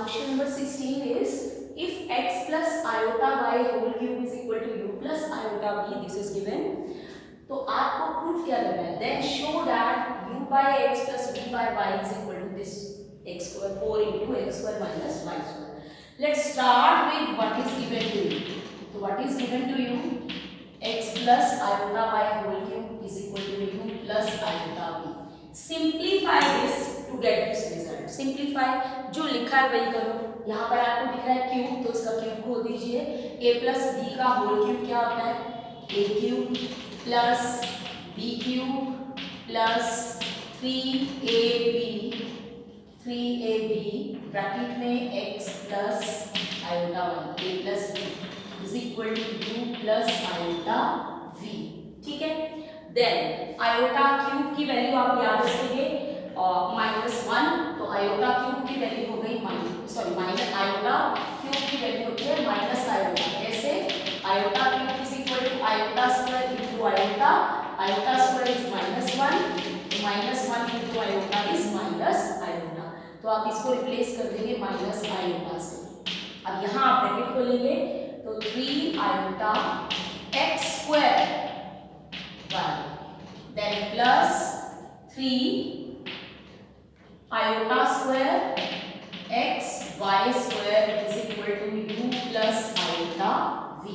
question number 16 is if x plus iota y whole cube is equal to u plus iota v, this is given. तो आपको proof क्या करना है? Then show that u by x plus v by y is equal to this x square 4 into x square minus y square. Let's start with what is given to you. So what is given to you? X plus iota y whole cube is equal to u plus iota v. Simplify this to get this result. Simplify, जो लिखा है वही करो. यहाँ पर आपको दिख रहा है क्यूब, तो इसका क्यूब खोल दीजिए. a plus b का होल क्यूब क्या होता है? a cube plus b cube plus 3ab bracket में x plus iota y a plus b is equal to u plus iota v. ठीक है. देन आयोटा क्यूब की वैल्यू आप याद रखेंगे -1, तो आयोटा क्यूब की वैल्यू हो गई माइनस आयोटा क्यूब की वैल्यू होती है माइनस आयोटा. कैसे? Iota cube is equal to iota square into iota. Iota square is -1, तो -1 into iota is minus iota. तो आप इसको रिप्लेस कर देंगे माइनस आयोटा से. अब यहाँ आप ब्रैकेट खोलेंगे तो 3 iota x square y then plus 3 iota square x y square is equal to u plus iota v.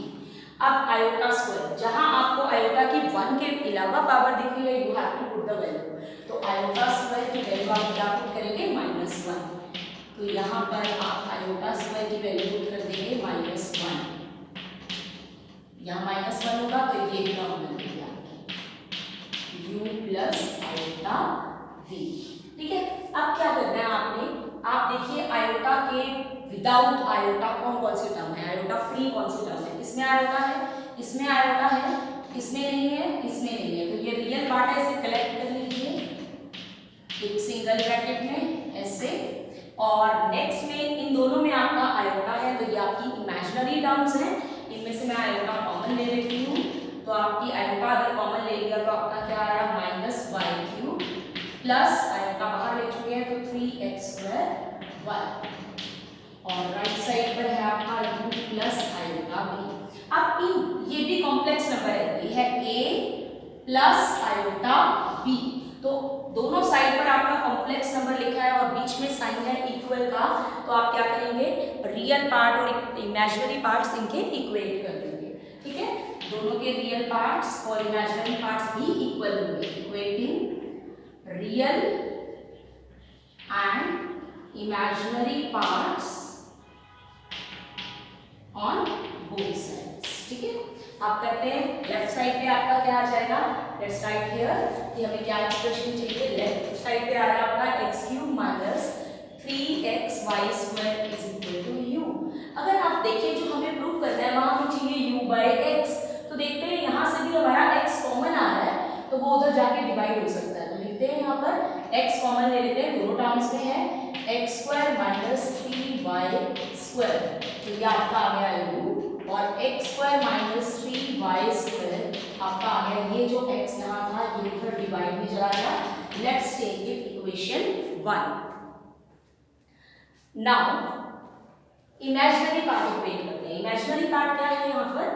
अब iota square, जहां आपको iota की 1 के अलावा पावर दिख रही है, you have to put the value. तो iota square की वैल्यू आप क्या पुट करेंगे? -1. तो यहाँ पर आप iota square की वैल्यू पुट कर देंगे -1. यहाँ -1 होगा तो ये टर्म बन गया u प्लस आयोटा v. ठीक है. अब क्या करना है आपने? आप देखिए आयोटा के विदाउट आयोटा कौन सी टर्म है? आयोटा फ्री कौन सी टर्म है? इसमें आयोटा है, इसमें आयोटा है, इसमें नहीं है, इसमें नहीं है. तो ये रियल पार्ट है, इसे कलेक्ट कर लीजिए एक सिंगल ब्रैकेट में ऐसे. और नेक्स्ट में इन दोनों में आपका आयोटा है, तो ये आपकी इमेजिनरी टर्म्स हैं. इनमें से मैं आयोटा कॉमन ले लेती हूँ. तो आपकी आयोटा अगर कॉमन ले लिया तो आपका क्या आया? -y³ प्लस आयोटा बाहर ले चुके हैं तो 3x स्क्वायर y. और राइट साइड पर है आपका u प्लस आयोटा b. अब ये भी कॉम्प्लेक्स नंबर है, ये है a प्लस आयोटा b. तो दोनों साइड पर आपका कॉम्प्लेक्स नंबर लिखा है और बीच में साइन है इक्वल का. तो आप क्या करेंगे? रियल पार्ट और इमेजिनरी पार्ट्स इनके इक्वेट कर देंगे. ठीक है. दोनों के रियल पार्ट्स और इमेजिनरी पार्ट्स भी इक्वल होंगे. Equating real and imaginary parts on both sides. ठीक है. आप करते हैं लेफ्ट साइड पे आपका क्या आ जाएगा? लेट्स राइट हियर कि हमें क्या एक्सप्रेशन चाहिए. लेफ्ट साइड पे आ रहा है आपका x³ minus 3xy square is equal to u. अगर आप देखें जो हमें प्रूव करना है वहां हमें चाहिए u by x. तो देखते हैं यहाँ से भी हमारा x कॉमन आ रहा है तो वो उधर जाके डिवाइड हो सकता है. तो लिखते हैं यहाँ पर x कॉमन ले लेते हैं. दोनों टर्म्स में है x square minus 3y square. तो ये आपका आ गया u और x square minus 3y square आपका आ गया. ये जो x यहाँ था ये उधर डिवाइड में चला गया. Let's take it equation 1. Now imaginary part equate करते हैं. इमेजिनरी पार्ट क्या है यहाँ पर?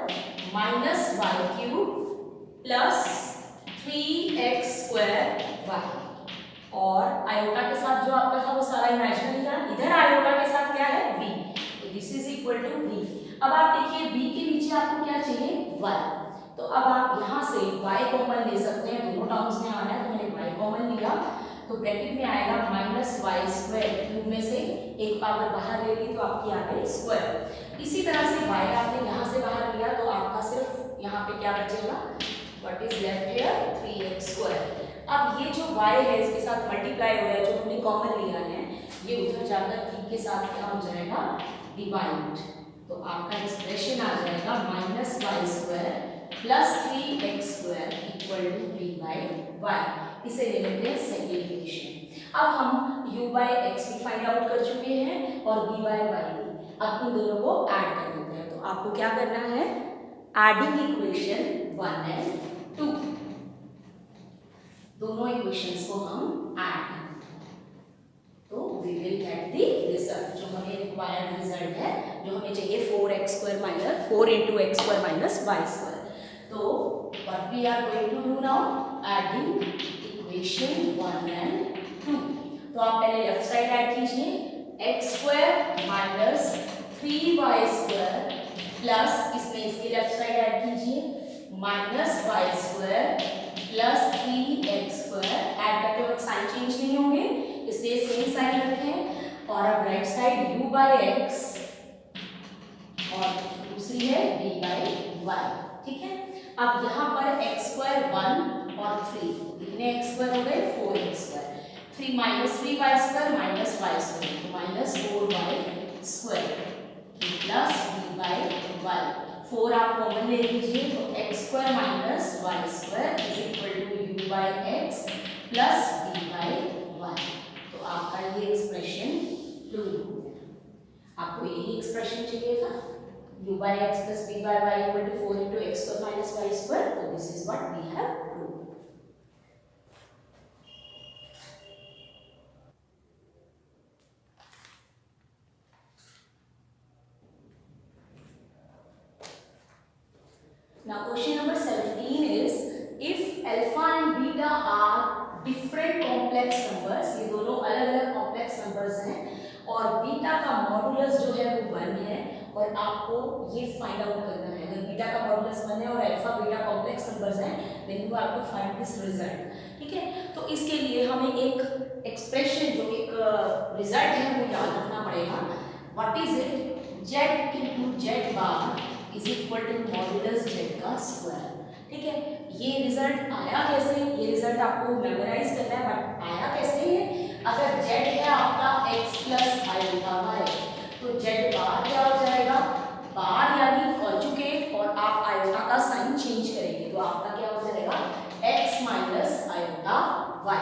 -y³ plus 3x square y. और आयोटा के साथ जो आपका था वो सारा इमेजिनरी था. इधर आयोटा के साथ क्या है? v. तो this is equal to v. अब आप देखिए v के नीचे आपको क्या चाहिए? y. तो अब आप यहाँ से y कॉमन ले सकते हैं. दोनों टर्म्स में आ रहा है तो मैंने y कॉमन लिया. तो ब्रैकेट में आएगा -y स्क्वायर. क्यूब में से एक पावर बाहर ले ली तो आपकी आ गई स्क्वायर. इसी तरह से y आपने यहाँ से बाहर लिया तो आपका सिर्फ यहाँ पे क्या बचेगा? What is left here? 3x square. अब ये जो y है इसके साथ मल्टीप्लाई हो रहा है, जो हमने कॉमन लिया है ये उधर जाकर v के साथ क्या हो जाएगा? डिवाइड. तो आपका एक्सप्रेशन आ जाएगा -y square plus 3x square equal to v by y. इसे ले लेते हैं सेकेंड इक्वेशन. अब हम u बाई x भी फाइंड आउट कर चुके हैं और v बाई y भी. अब इन दोनों को ऐड कर देते हैं. तो आपको क्या करना है? Adding equation 1 and 2. दोनों इक्वेशंस को हम ऐड करें तो we will get the result जो हमें हमें चाहिए 4x² minus 4 into x square minus y square. तो what we are going to do now, adding equation 1 and 2। तो आप पहले लेफ्ट साइड ऐड कीजिए, x² माइनस 3y² प्लस इसमें इसकी लेफ्ट साइड ऐड कीजिए minus y² plus 3x²। Add करते वक्त साइन चेंज नहीं होंगे इसलिए सेम साइन रखें। और अब राइट साइड u/x और दूसरी है v/y, ठीक है। अब यहाँ पर x² 1 और 3 कितने x² हो गए 4x², 3 minus 3y² minus y², तो माइनस 4y² प्लस v/y। 4 आप कॉमन ले लीजिए तो x² minus y² is equal to u/x plus v/y। तो आपका ये एक्सप्रेशन प्रूव हो गया। आपको यही एक्सप्रेशन चाहिए था, u/x plus v/y equal to 4 into x² minus y²। तो this is what we have proved. Now question number 17 is if alpha and beta are different complex numbers, ये दोनों अलग अलग complex numbers हैं और बीटा का मॉडुलस जो है वो 1 है और आपको ये फाइंड आउट करना है। अगर बीटा का मॉडुलस 1 है और अल्फा बीटा कॉम्प्लेक्स नंबर्स हैं then you have to find this result, ठीक है। तो इसके लिए हमें एक एक्सप्रेशन जो एक रिजल्ट है वो याद रखना पड़ेगा। What is it, z into z bar is equal to modulus z का स्क्वायर, ठीक है। ये रिजल्ट आया कैसे, ये रिजल्ट आपको मेमोराइज करना है बट आया कैसे है, अगर z है आपका x प्लस आयोटा y तो z बार क्या हो जाएगा, बार यानी कॉन्जुगेट और आप आयोटा का साइन चेंज करेंगे तो आपका क्या हो जाएगा x माइनस आयोटा y।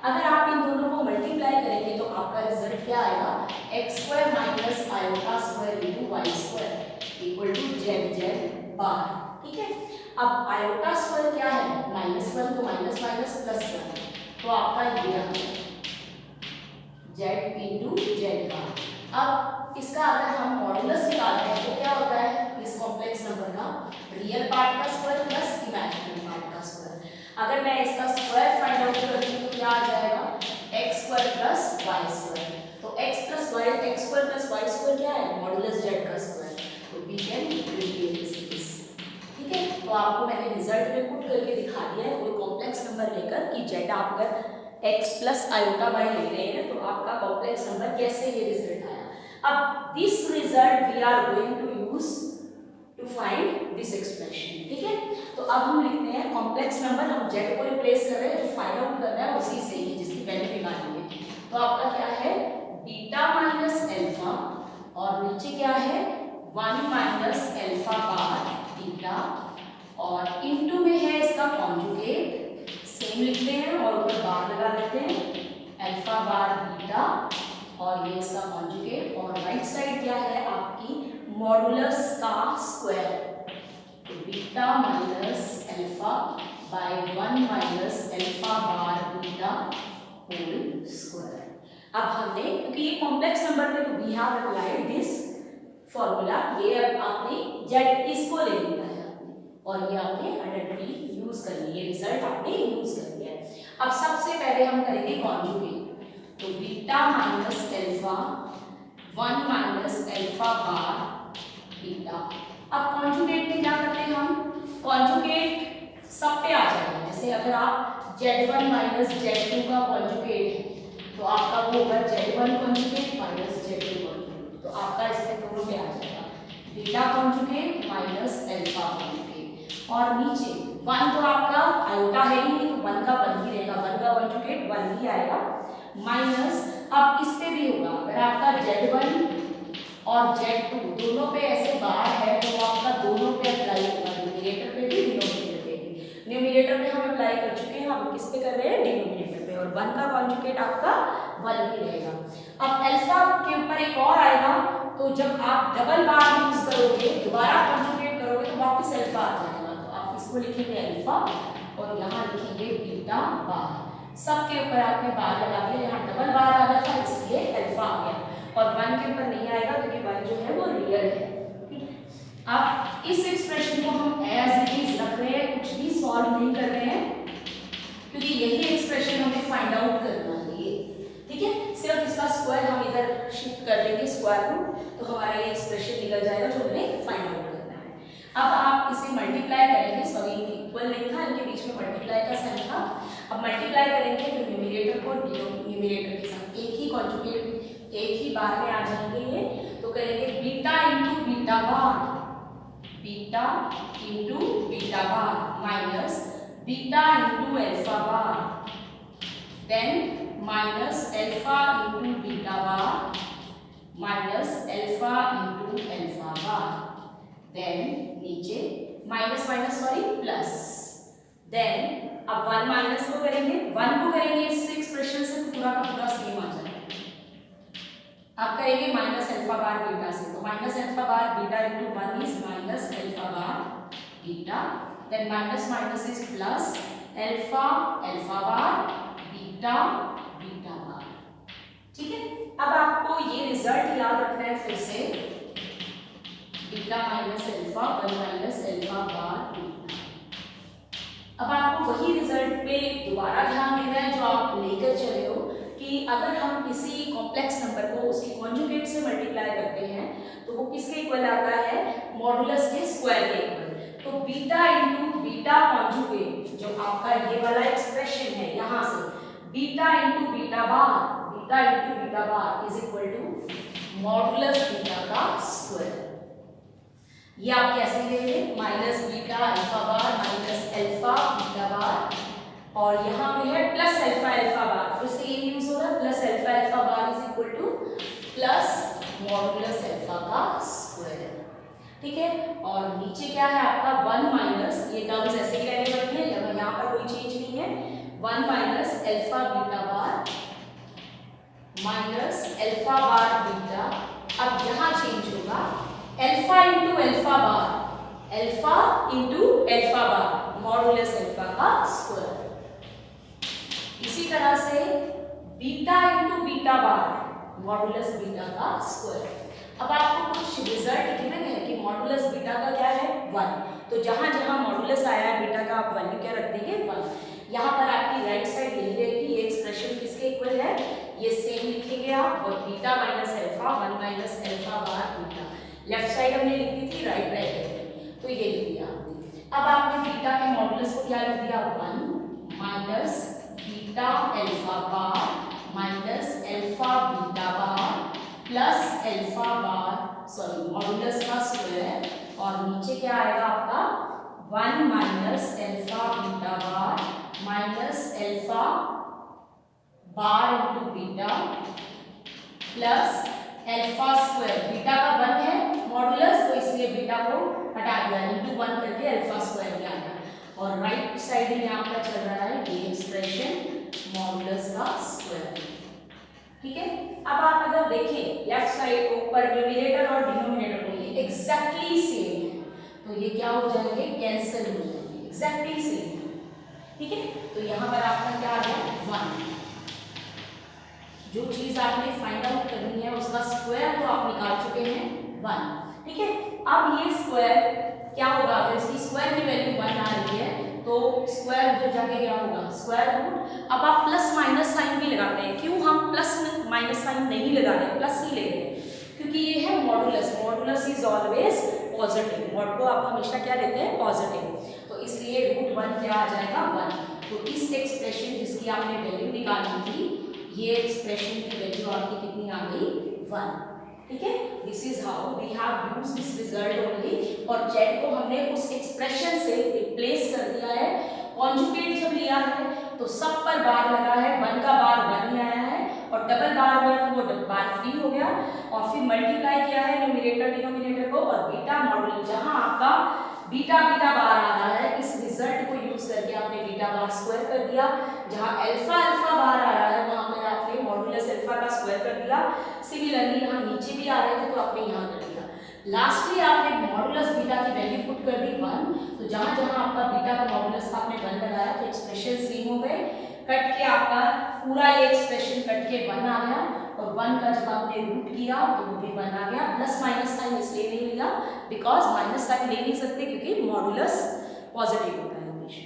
अगर आप इन दोनों को मल्टीप्लाई करेंगे तो आपका रिजल्ट क्या आएगा, x² minus iota square into y² equal to z bar, ठीक है। अब आयोटा स्क्वायर क्या है, -1 तो माइनस माइनस प्लस 1 तो आपका ये आ गया z इंटू जेड बार। अब इसका अगर हम मॉडुलस निकालते हैं तो क्या होता है इस कॉम्प्लेक्स नंबर का, रियल पार्ट का स्क्वायर प्लस इमेजिनरी पार्ट का स्क्वायर। अगर मैं इसका स्क्वायर फाइंड आउट करती हूँ तो क्या आ जाएगा x² प्लस y²। तो x plus y, x² plus y² क्या है मॉडुलस z का स्क्वायर, तो वी कैन रिप्लेस दिस, ठीक है। तो आपको मैंने रिजल्ट में पुट करके दिखा दिया है कोई कॉम्प्लेक्स नंबर लेकर कि z आप अगर x प्लस आयोटा y ले रहे हैं तो आपका कॉम्प्लेक्स नंबर कैसे ये रिजल्ट आया। अब this result we are going to use to find this expression, ठीक है। तो अब हम लिखते हैं कॉम्प्लेक्स नंबर, हम z को रिप्लेस कर रहे हैं, जो फाइंड आउट करना है उसी से ही जिसकी वैल्यू निकालनी है। तो आपका क्या है बीटा माइनस अल्फा और नीचे क्या है 1 माइनस अल्फा बार बीटा और इनटू में है इसका कॉन्जुगेट, सेम लिखते हैं और ऊपर बार लगा देते हैं अल्फा बार बीटा और ये इसका कॉन्जुगेट और राइट साइड क्या है आपकी मॉडुलस का स्क्वायर, तो beta minus alpha by 1 minus alpha bar beta whole square. अब हमने क्योंकि ये कॉम्प्लेक्स नंबर थे तो we have applied this formula, ये अब आपने z इसको ले लिया है और ये आपने आइडेंटिटी यूज कर ली है, रिजल्ट आपने यूज कर लिया है। अब सबसे पहले हम करेंगे कॉन्जुगेट, तो beta minus alpha 1 minus alpha bar beta. अब कॉन्जुगेट में क्या करते हैं हम, कॉन्जुगेट सब पे आ जाएगा। जैसे अगर आप z1 माइनस z2 का कॉन्जुगेट है तो आपका वो होगा z1 conjugate minus z2 conjugate, तो आपका इसमें दोनों पे आ जाएगा beta conjugate minus alpha conjugate और नीचे 1 तो आपका आयोटा है ही नहीं तो 1 का 1 ही रहेगा, 1 का कॉन्जुगेट 1 ही आएगा माइनस। अब इस पे भी होगा अगर आपका z1 और z2 दोनों पे ऐसे बार है तो आपका दोनों पे अप्लाई होगा, न्यूमरेटर पे भी डिनोमिनेटर पे भी। न्यूमरेटर पे हम अप्लाई कर चुके हैं, हम किस पे कर रहे हैं डिनोमिनेटर पे और 1 का कॉन्जुगेट आपका 1 ही रहेगा। अब अल्फा के ऊपर एक और आएगा तो जब आप डबल बार यूज करोगे दोबारा कॉन्जुगेट करोगे तो वापस अल्फा आ जाएगा, तो आप इसको लिखेंगे अल्फा और यहाँ लिखेंगे बीटा बार। सबके ऊपर आपने बार लगा दिया, यहाँ डबल बार आ गया था इसलिए अल्फा आ गया और 1 के ऊपर नहीं आएगा क्योंकि 1 जो है वो रियल है। अब इस एक्सप्रेशन को हम एज इट इज रख रहे हैं, कुछ भी सॉल्व नहीं कर रहे हैं, क्योंकि यही एक्सप्रेशन हमें फाइंड आउट करना है ये, ठीक है। सिर्फ इसका स्क्वायर हम इधर शिफ्ट कर देंगे स्क्वायर रूट, तो हमारा ये एक्सप्रेशन निकल जाएगा जो हमें फाइंड आउट करना है। अब आप इसे मल्टीप्लाई करेंगे, सॉरी इक्वल नहीं था, इनके बीच में मल्टीप्लाई का साइन था। अब मल्टीप्लाई करेंगे तो न्यूमरेटर को न्यूमरेटर के साथ एक ही कॉन्जुगेट, एक ही बार में आ जाएंगे ये, तो करेंगे beta into beta bar, beta into beta bar minus beta into alpha bar, then minus alpha into beta bar minus alpha into alpha bar, then नीचे minus minus sorry plus, then अब 1 minus को करेंगे, 1 को करेंगे इस expression से तो पूरा का पूरा सेम आ जाएगा। अब करेंगे माइनस अल्फा बार बीटा से, तो minus alpha bar beta into 1 is minus alpha bar beta, then minus minus is plus alpha alpha bar beta beta bar, ठीक है। अब आपको ये रिजल्ट याद रखना है फिर से, beta minus alpha 1 minus alpha bar beta. अब आपको वही रिजल्ट पे दोबारा ध्यान देना है जो आप लेकर चले हो, कि अगर हम किसी कॉम्प्लेक्स नंबर को उसकी कॉन्जुगेट से मल्टीप्लाई करते हैं तो वो किसके इक्वल आता है, मॉडुलस के स्क्वायर के इक्वल। तो बीटा इंटू बीटा कॉन्जुगेट जो आपका ये वाला एक्सप्रेशन है, यहाँ से beta into beta bar is equal to modulus beta का स्क्वायर। ये आप कैसे लेंगे, minus beta alpha bar minus alpha beta bar, और यहाँ पे है प्लस अल्फा अल्फा बार, फिर से ये यूज होगा, plus alpha alpha bar is equal two plus modulus alpha का स्क्वायर, ठीक है। और नीचे क्या है आपका 1 माइनस, ये टर्म्स ऐसे ही रहने वाली है, यहाँ पर कोई चेंज नहीं है, 1 minus alpha beta bar minus alpha bar beta. अब यहाँ चेंज होगा अल्फा इंटू अल्फा बार, अल्फा इंटू अल्फा बार मॉडुलस अल्फा का स्क्वायर। इसी तरह से बीटा इंटू बीटा बार मॉडुलस बीटा का स्क्वायर। अब आपको कुछ रिजल्ट गिवन है कि मॉडुलस बीटा का क्या है 1, तो जहां जहां मॉडुलस आया है बीटा का आप वैल्यू क्या रख देंगे 1। यहाँ पर आपकी राइट साइड यही रहेगी, ये एक्सप्रेशन किसके इक्वल है, ये सेम लिखेंगे आप, और beta minus alpha 1 minus alpha bar beta, left side हमने लिख दी थी, राइट राइट तो ये लिख दिया आपने। अब आपने बीटा के मॉडुलस को क्या लिख दिया 1 minus beta alpha bar minus alpha beta bar plus alpha bar sorry modulus का स्क्वायर, और नीचे क्या आएगा आपका 1 minus alpha beta bar minus alpha bar into beta plus alpha square, beta का 1 है मॉडुलस तो इसलिए बीटा को हटा दिया, इंटू 1 करके अल्फा स्क्वायर में आ गया, और राइट साइड में आपका चल रहा है ये एक्सप्रेशन मॉडुलस का स्क्वायर, ठीक है। अब आप अगर देखें लेफ्ट साइड को ऊपर न्यूमरेटर और डिनोमिनेटर को ये एग्जैक्टली सेम है, तो ये क्या हो जाएंगे, कैंसिल हो जाएंगे, एग्जैक्टली सेम है, ठीक है। तो यहाँ पर आपका क्या आ गया 1, जो चीज आपने फाइंड आउट करनी है उसका स्क्वायर तो आप निकाल चुके हैं 1, ठीक है। अब ये स्क्वायर क्या होगा, अगर इसकी स्क्वायर की वैल्यू 1 आ रही है तो स्क्वायर उधर जाके क्या होगा स्क्वायर रूट। अब आप प्लस माइनस साइन भी लगाते हैं, क्यों हम प्लस माइनस साइन नहीं लगा रहे हैं, प्लस ही ले रहे हैं, क्योंकि ये है modulus, modulus is always positive, mod को आप हमेशा क्या देते हैं पॉजिटिव, तो इसलिए √1 क्या आ जाएगा 1। तो इस एक्सप्रेशन जिसकी आपने वैल्यू निकालनी थी, ये एक्सप्रेशन की वैल्यू आपकी कितनी आ गई 1, ठीक है। This is how we have used this result only, और z को हमने उस एक्सप्रेशन से रिप्लेस कर दिया है। कॉन्जुगेट जब लिया है तो सब पर बार लगा है, 1 का बार 1 में आया है, और डबल बार हुआ तो वो बार फ्री हो गया, और फिर मल्टीप्लाई किया है न्यूमरेटर डिनोमिनेटर को, और बीटा मॉडुलस जहां आपका बीटा बीटा बार आ रहा है, इस रिजल्ट को यूज करके आपने बीटा बार स्क्वायर कर दिया, जहां अल्फा अल्फा बार आ रहा है वहां पर आपने मॉडुलस अल्फा का स्क्वायर कर दिया। सिमिलरली यहाँ नीचे भी आ रहे थे तो आपने यहाँ कर दिया, लास्टली आपने मॉडुलस बीटा की वैल्यू पुट कर दी 1, तो जहां जहां आपका बीटा का मॉडुलस आपने 1 लगाया तो एक्सप्रेशन सेम हो गए, कट के आपका पूरा ये एक्सप्रेशन कट के 1 आ गया, और 1 का जब आपने रूट किया तो वो भी 1 आ गया, प्लस माइनस साइन इसलिए नहीं लिया बिकॉज माइनस साइन ले नहीं सकते क्योंकि मॉडुलस पॉजिटिव होता है हमेशा।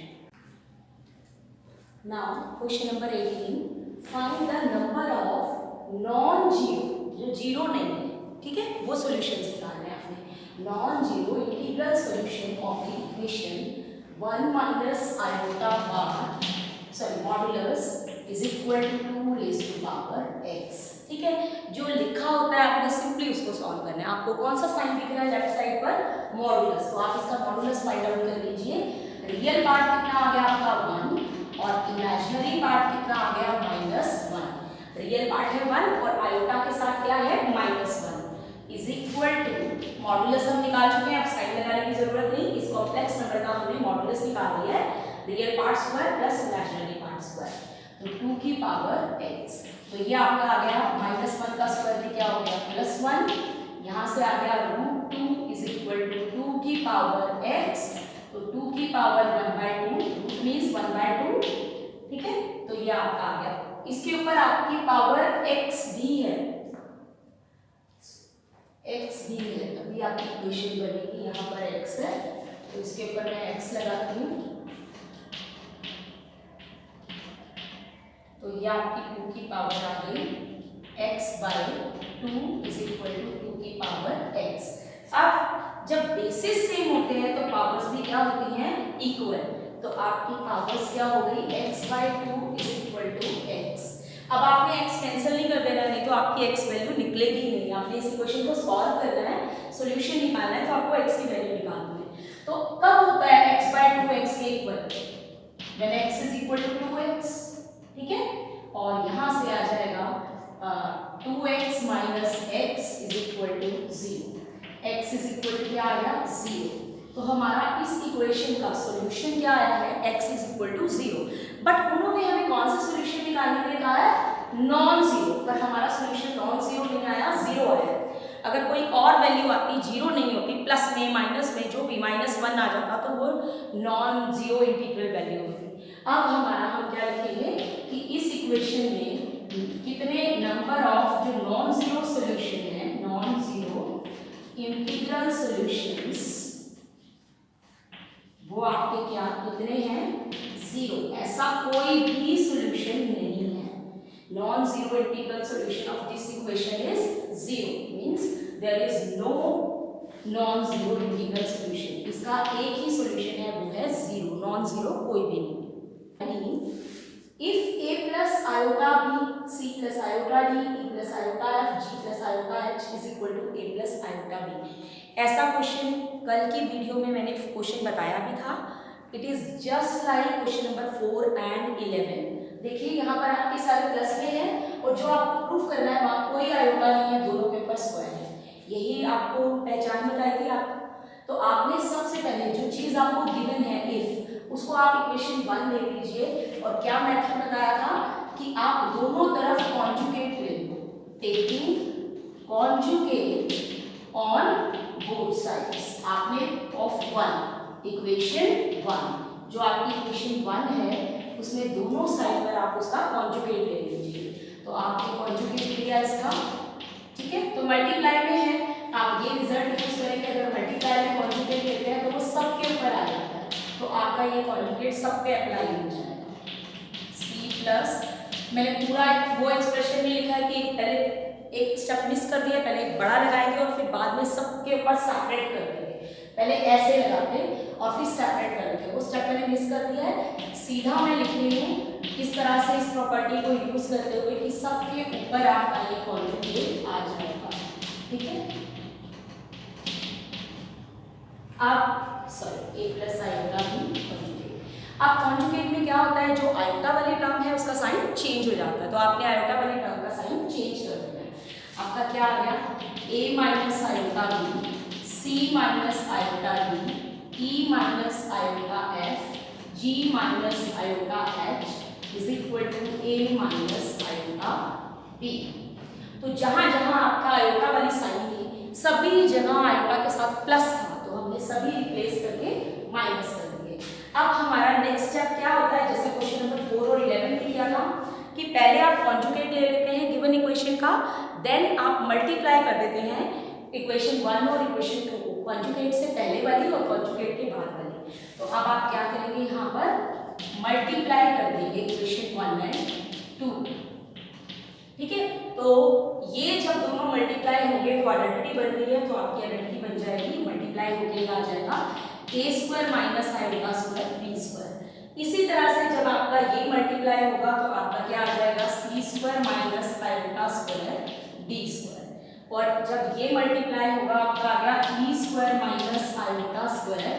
Now question number 18, find the number of non zero, जो जीरो नहीं है, ठीक है, वो सॉल्यूशंस निकालने हैं आपने। Non zero integral solution of the equation 1 minus iota bar sorry modulus is equal to 2 raise to power x, ठीक है। जो लिखा होता है आपने सिंपली उसको सॉल्व करना है। आपको कौन सा साइन दिख रहा है लेफ्ट साइड पर? मॉडुलस। तो आप इसका मॉडुलस फाइंड आउट कर लीजिए। रियल पार्ट कितना आ गया आपका 1 और इमेजिनरी पार्ट कितना आ गया -1। रियल पार्ट है 1 और आयोटा के साथ क्या है -1 इज इक्वल टू मॉडुलस हम निकाल चुके हैं, अब साइन लगाने की जरूरत नहीं। इस कॉम्प्लेक्स नंबर का हमने मॉडुलस निकाल लिया है, real part square plus imaginary part square, तो 2 की पावर x। तो ये आपका आ गया -1 का स्क्वायर भी क्या हो गया +1, यहाँ से आ गया √2 इज इक्वल टू 2 की पावर x, तो 2 की पावर 1/2 रूट मीन्स 1/2, ठीक है। तो ये आपका आ गया। इसके ऊपर आपकी पावर x भी है, x भी है, तभी आपकी इक्वेशन बनेगी। यहाँ पर x है तो इसके ऊपर मैं x लगाती हूँ, तो ये आपकी 2 की पावर आ गई x/2 इज इक्वल टू 2 की पावर x। अब जब बेसिस सेम होते हैं तो पावर्स भी क्या होती हैं इक्वल, तो आपकी पावर्स क्या हो गई x/2 is equal to x। अब आपने x कैंसिल नहीं कर देना, नहीं तो आपकी x वैल्यू निकलेगी नहीं। आपने इस इक्वेशन को सॉल्व करना है, सॉल्यूशन निकालना है, तो आपको x की वैल्यू निकालनी है। तो कब होता है x/2 x के equal? When x is equal to 2x, ठीक है। और यहाँ से आ जाएगा 2x minus x is equal to 0। x is equal to क्या आ गया 0। तो हमारा इस इक्वेशन का सॉल्यूशन क्या आया है x is equal to 0। But उन्होंने हमें कौन सा सॉल्यूशन निकालने के लिए कहा है? Non zero. पर हमारा सॉल्यूशन नॉन जीरो नहीं आया, 0 आया। अगर कोई और वैल्यू आती 0 नहीं होती, प्लस में माइनस में जो भी -1 आ जाता तो वो नॉन जीरो इंटीग्रल वैल्यू होती। अब हमारा हम क्या लिखेंगे कि इस इक्वेशन में कितने नंबर ऑफ जो नॉन जीरो सॉल्यूशन है, नॉन जीरो इंटीग्रल सॉल्यूशंस, वो आपके क्या कितने हैं 0। ऐसा कोई भी सॉल्यूशन नहीं है। Non zero integral solution of this equation is 0, means there is no non zero integral solution. इसका एक ही सॉल्यूशन है, वो है 0, नॉन जीरो कोई भी नहीं। If a plus iota b, c plus iota d, e plus iota f, g plus iota h is equal to a plus iota b। ऐसा question कल की वीडियो में मैंने क्वेश्चन बताया भी था। It is just like question number 4 and 11। देखिए यहाँ पर आपके सारे प्लस में है और जो आपको प्रूफ करना है वहाँ कोई आयोटा नहीं है, दोनों के ऊपर स्क्वायर है। यही आपको पहचान बताई थी आप। तो आपने सबसे पहले जो चीज आपको गिवन है इफ, उसको आप इक्वेशन 1 ले लीजिए और क्या मेथड बताया था कि आप दोनों तरफ कॉन्जुगेट ले लो, taking conjugate on both sides. आपने ऑफ 1 इक्वेशन 1, जो आपकी इक्वेशन 1 है उसमें दोनों साइड पर आप उसका कॉन्जुगेट ले लीजिए। तो आपने कॉन्जुगेट लिया इसका, ठीक है। तो मल्टीप्लाई में है, आप ये रिजल्ट यूज करेंगे। अगर मल्टीप्लाई में कॉन्जुगेट लेते हैं तो वो सबके ऊपर आ जाता है, तो आपका ये कॉन्जुगेट सब पे अप्लाई हो जाएगा। c प्लस, मैंने पूरा वो एक्सप्रेशन में लिखा है कि पहले एक स्टेप मिस कर दिया, पहले एक बड़ा लगाएंगे और फिर बाद में सबके ऊपर सेपरेट कर देंगे। पहले ऐसे लगाते और फिर सेपरेट कर देते, वो स्टेप मैंने मिस कर दिया है। सीधा मैं लिख रही हूँ इस तरह से, इस प्रॉपर्टी को यूज करते हुए कि सबके ऊपर आपका ये कॉन्जुगेट आ जाएगा, ठीक है। अब सॉरी a प्लस आयोटा भी कॉन्जुगेट। अब कॉन्जुगेट में क्या होता है, जो आयोटा वाली टर्म है उसका साइन चेंज हो जाता है। तो आपने आयोटा वाली टर्म का साइन चेंज कर दिया है। आपका क्या आ गया a minus iota b, c minus iota d, e minus iota f, g minus iota h is equal to a minus iota b। तो जहां जहां आपका आयोटा वाली साइन थी सभी जगह आयोटा के साथ प्लस था, तो हमने सभी रिप्लेस करके माइनस कर दिए। अब हमारा नेक्स्ट स्टेप क्या होता है, जैसे क्वेश्चन नंबर 4 और 11 में किया था कि पहले आप कॉन्जुगेट ले लेते हैं गिवन इक्वेशन का, देन आप मल्टीप्लाई कर देते हैं इक्वेशन 1 और इक्वेशन 2 को। कॉन्जुगेट से पहले वाली और कॉन्जुगेट के बाद वाली। तो अब आप क्या करेंगे, यहाँ पर मल्टीप्लाई कर देंगे इक्वेशन 1 एंड 2। ठीक है, तो ये जब दोनों मल्टीप्लाई होंगे तो आइडेंटिटी बन रही है, तो आपकी आइडेंटिटी बन जाएगी, मल्टीप्लाई होके आ जाएगा a square minus iota square b square. इसी तरह से जब आपका ये मल्टीप्लाई होगा तो आपका क्या आ जाएगा, c square minus iota square d square. और जब ये मल्टीप्लाई होगा आपका आ गया e square minus iota square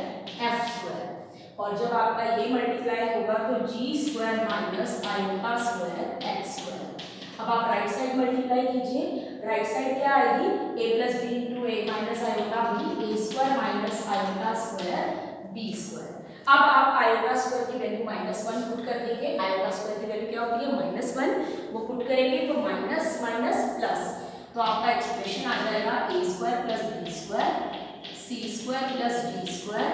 f square. और जब आपका ये मल्टीप्लाई होगा तो g square minus iota square x square. अब आप राइट साइड मल्टीप्लाई कीजिए, राइट साइड क्या आएगी, a plus b into a minus iota b, a square minus iota square b square. अब आप आयोटा स्क्वायर की वैल्यू -1 पुट कर देंगे, आयोटा स्क्वायर की वैल्यू क्या होती है -1, वो पुट करेंगे तो माइनस माइनस प्लस, तो आपका एक्सप्रेशन आ जाएगा a square plus b square c square plus d square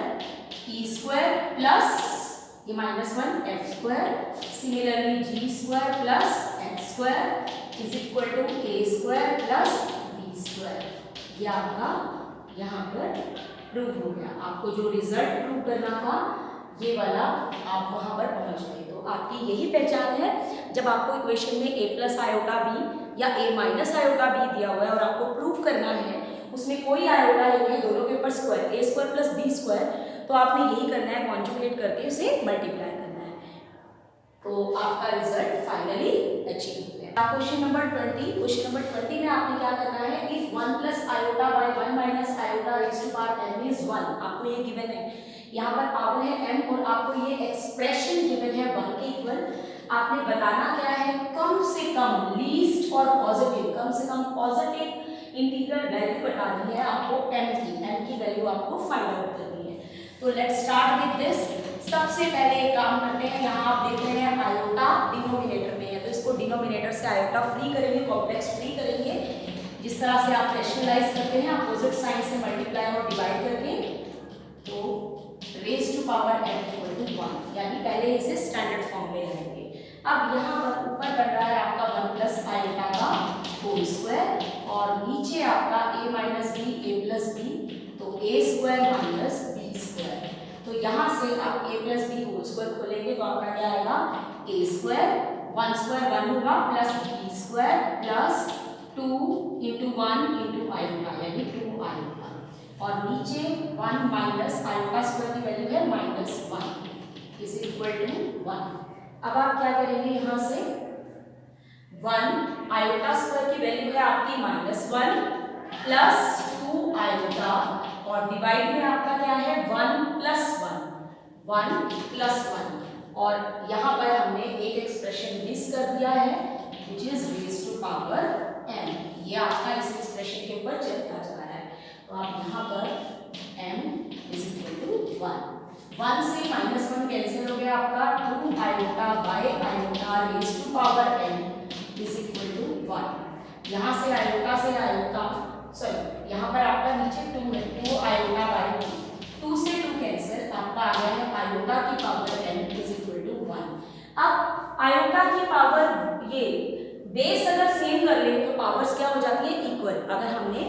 e square plus ये -1 f square, similarly g square plus x square is equal to a square plus b square. ये आपका यहाँ पर prove हो गया। आपको जो रिजल्ट प्रूव करना था ये वाला आप वहाँ पर पहुँच गए। तो आपकी यही पहचान है, जब आपको इक्वेशन में a प्लस आयोटा बी या a माइनस आयोटा बी दिया हुआ है और आपको प्रूव करना है उसमें कोई आयोटा नहीं है, दोनों के ऊपर square a square plus b square, तो आपने यही करना है, कॉन्जुगेट करके इसे मल्टीप्लाई करना है, तो आपका रिजल्ट फाइनली अचीव हो गया। क्वेश्चन नंबर 20, क्वेश्चन नंबर 20 में आपने क्या करना है, if 1 plus iota by 1 minus iota raise to power m is 1, आपको ये गिवन है, यहाँ पर पावर है m और आपको ये एक्सप्रेशन गिवन है 1 के इक्वल। आपने बताना क्या है, कम से कम लीस्ट और पॉजिटिव, कम से कम पॉजिटिव इंटीग्रल वैल्यू बतानी है आपको m की वैल्यू आपको फाइंड आउट करनी है। तो लेट्स स्टार्ट विद दिस। सबसे पहले एक काम करते हैं, यहाँ आप देख रहे हैं आयोटा डिनोमिनेटर में है, तो इसको डिनोमिनेटर से आयोटा फ्री करेंगे, कॉम्प्लेक्स फ्री करेंगे। जिस तरह से आप रैशनलाइज करते हैं अपोजिट साइन से मल्टीप्लाई और डिवाइड करके, तो raise to power m equal to 1, यानी पहले इसे स्टैंडर्ड फॉर्म में लाएंगे। अब यहाँ पर ऊपर बन रहा है आपका 1 प्लस आयोटा का होल स्क्वायर और नीचे आपका a minus b a plus b, तो a square minus b square. तो यहाँ से आप a plus b whole square खोलेंगे तो आपका क्या आएगा, a स्क्वायर 1 स्क्वायर 1 होगा plus b square plus 2 into 1 into iota यानी 2 आयोटा, और नीचे 1 माइनस आयोटा स्क्वायर की वैल्यू है -1 इज इक्वल टू 1। अब आप क्या करेंगे, यहाँ से 1 आयोटा स्क्वायर की वैल्यू है आपकी -1 प्लस 2 आयोटा, और डिवाइड में आपका क्या है 1 प्लस 1, और यहाँ पर हमने एक एक्सप्रेशन मिस कर दिया है which is raise to power m। ये आपका इस एक्सप्रेशन के ऊपर चलता जा रहा है, तो आप यहाँ पर m इज इक्वल टू 1 से -1 कैंसिल हो गया आपका, 2 iota by iota raise to power m is equal to 1। यहाँ से आयोटा सॉरी यहाँ पर आपका नीचे 2 है, 2 आयोटा बाय 2 से 2 कैंसिल, आपका आ गया है आयोटा की power m is equal to 1। अब आयोटा की पावर, ये बेस अगर सेम कर ले तो पावर्स क्या हो जाती है, इक्वल। अगर हमने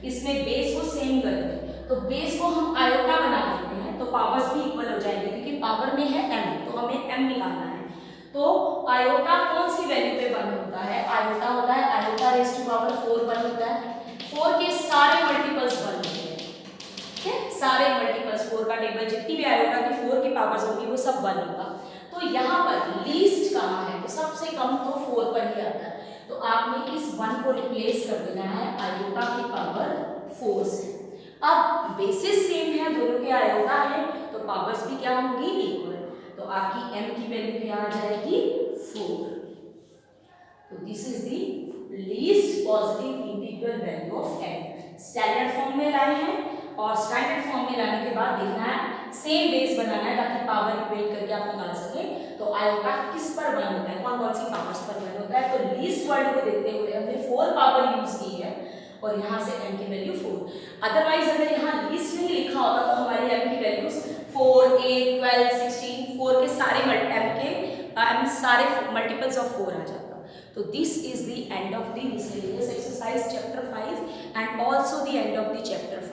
इसमें बेस को सेम कर ले तो बेस को हम आयोटा बना देते हैं तो पावर्स भी इक्वल हो जाएंगे, क्योंकि पावर में है m, तो हमें m निकालना है। तो आयोटा कौन सी वैल्यू पे 1 होता है, आयोटा होता है आयोटा रेज़ टू पावर 4 1 होता है, 4 के सारे मल्टीपल्स 1 होते हैं, ठीक है, सारे मल्टीपल्स 4 का टेबल जितनी भी आयोटा की 4 की पावर्स होगी वो सब 1 होगा। तो यहाँ पर लीस्ट कहाँ है, तो सबसे कम तो 4 पर ही आता है, तो आपने इस 1 को रिप्लेस कर देना है आयोटा की पावर 4 से। अब बेसिस सेम है, दोनों के आयोटा है, तो पावर्स भी क्या होंगी, इक्वल, तो आपकी m की वैल्यू क्या आ जाएगी 4। तो this is the least positive integral value of m। Standard form में लाए हैं, और स्टैंडर्ड फॉर्म में लाने के बाद देखना है सेम बेस बनाना है ताकि पावर इक्वेट करके आप निकाल सके। तो आयोटा किस पर 1 होता है, कौन कौन सी पावर्स पर 1 होता है, तो लीस्ट वर्ड को देखते हुए हमने 4 पावर यूज की है और यहाँ से m की वैल्यू 4। अदरवाइज अगर यहाँ लीस्ट नहीं लिखा होता तो हमारी m की वैल्यूज 4 8 12 16 4 के सारे सारे मल्टीपल्स ऑफ 4 आ जाता। तो this is the end of the miscellaneous exercise chapter 5 and also the end of the